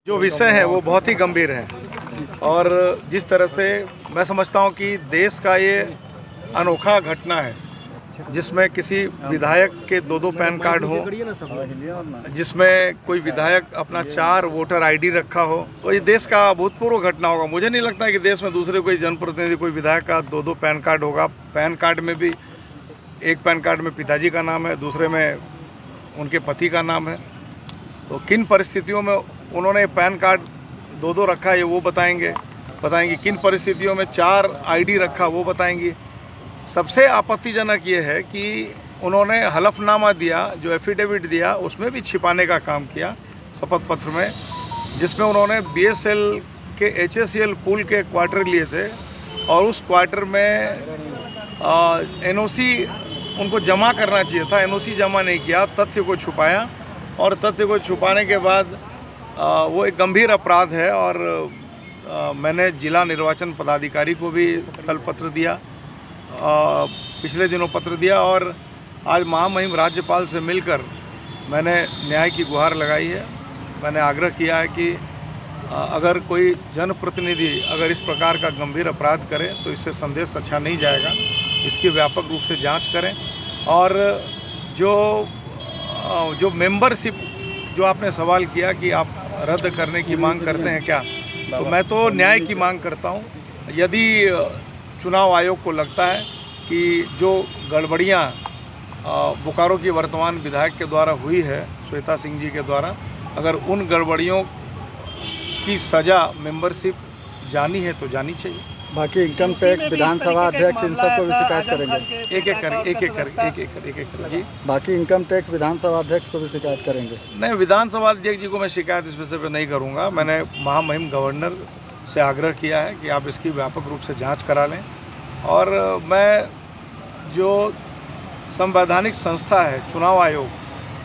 जो विषय है वो बहुत ही गंभीर है और जिस तरह से मैं समझता हूँ कि देश का ये अनोखा घटना है जिसमें किसी विधायक के दो पैन कार्ड हो, जिसमें कोई विधायक अपना 4 वोटर आईडी रखा हो, तो ये देश का अभूतपूर्व घटना होगा। मुझे नहीं लगता कि देश में दूसरे कोई जनप्रतिनिधि कोई विधायक का 2 पैन कार्ड होगा। पैन कार्ड में भी एक पैन कार्ड में पिताजी का नाम है, दूसरे में उनके पति का नाम है। तो किन परिस्थितियों में उन्होंने पैन कार्ड 2 रखा है वो बताएंगे, किन परिस्थितियों में 4 आईडी रखा वो बताएंगी। सबसे आपत्तिजनक ये है कि उन्होंने हलफनामा दिया, जो एफिडेविट दिया उसमें भी छिपाने का काम किया शपथ पत्र में, जिसमें उन्होंने बीएसएल के एचएसएल पुल के क्वार्टर लिए थे और उस क्वार्टर में एनओसी उनको जमा करना चाहिए था, एनओसी जमा नहीं किया, तथ्य को छुपाया और तथ्य को छुपाने के बाद वो एक गंभीर अपराध है। और मैंने जिला निर्वाचन पदाधिकारी को भी कल पत्र दिया, पिछले दिनों पत्र दिया और आज महामहिम राज्यपाल से मिलकर मैंने न्याय की गुहार लगाई है। मैंने आग्रह किया है कि अगर कोई जनप्रतिनिधि अगर इस प्रकार का गंभीर अपराध करे तो इससे संदेश अच्छा नहीं जाएगा, इसकी व्यापक रूप से जांच करें। और जो मेंबरशिप जो आपने सवाल किया कि आप रद्द करने की मांग करते हैं क्या, तो मैं तो न्याय की मांग करता हूं। यदि चुनाव आयोग को लगता है कि जो गड़बड़ियां बोकारो की वर्तमान विधायक के द्वारा हुई है, श्वेता सिंह जी के द्वारा, अगर उन गड़बड़ियों की सज़ा मेंबरशिप जानी है तो जानी चाहिए। बाकी इनकम टैक्स, विधानसभा अध्यक्ष, इन सबको भी शिकायत करेंगे एक एक कर जी। बाकी इनकम टैक्स, विधानसभा अध्यक्ष को भी शिकायत करेंगे? नहीं, विधानसभा अध्यक्ष जी को मैं शिकायत इस विषय पर नहीं करूँगा। मैंने महामहिम गवर्नर से आग्रह किया है कि आप इसकी व्यापक रूप से जांच करा लें। और मैं जो संवैधानिक संस्था है चुनाव आयोग,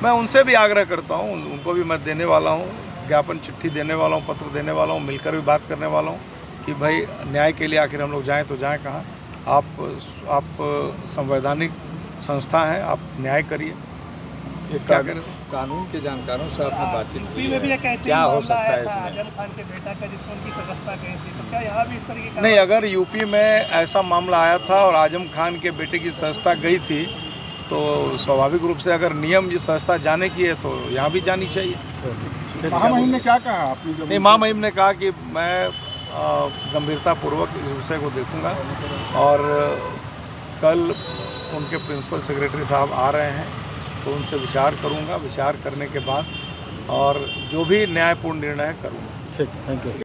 मैं उनसे भी आग्रह करता हूँ, उनको भी मैं देने वाला हूँ, ज्ञापन चिट्ठी देने वाला हूँ, पत्र देने वाला हूँ, मिलकर भी बात करने वाला हूँ कि भाई न्याय के लिए आखिर हम लोग जाएँ तो जाएँ कहाँ। आप संवैधानिक संस्था हैं, आप न्याय करिए। क्या करें? कानून के जानकारों से आपने बातचीत की है, क्या हो सकता है इसमें? आजम खान के बेटा का जिसमें उनकी सदस्यता गई थी, तो क्या यहाँ भी इस तरीके का? नहीं, अगर यूपी में ऐसा मामला आया था और आजम खान के बेटे की सदस्यता गई थी तो स्वाभाविक रूप से अगर नियम जिस सदस्यता जाने की है तो यहाँ भी जानी चाहिए। महामहिम ने क्या कहा आपने? नहीं, महामहिम ने कहा कि मैं गंभीरतापूर्वक इस विषय को देखूंगा और कल उनके प्रिंसिपल सेक्रेटरी साहब आ रहे हैं तो उनसे विचार करूंगा, विचार करने के बाद और जो भी न्यायपूर्ण निर्णय करूंगा। ठीक, थैंक यू।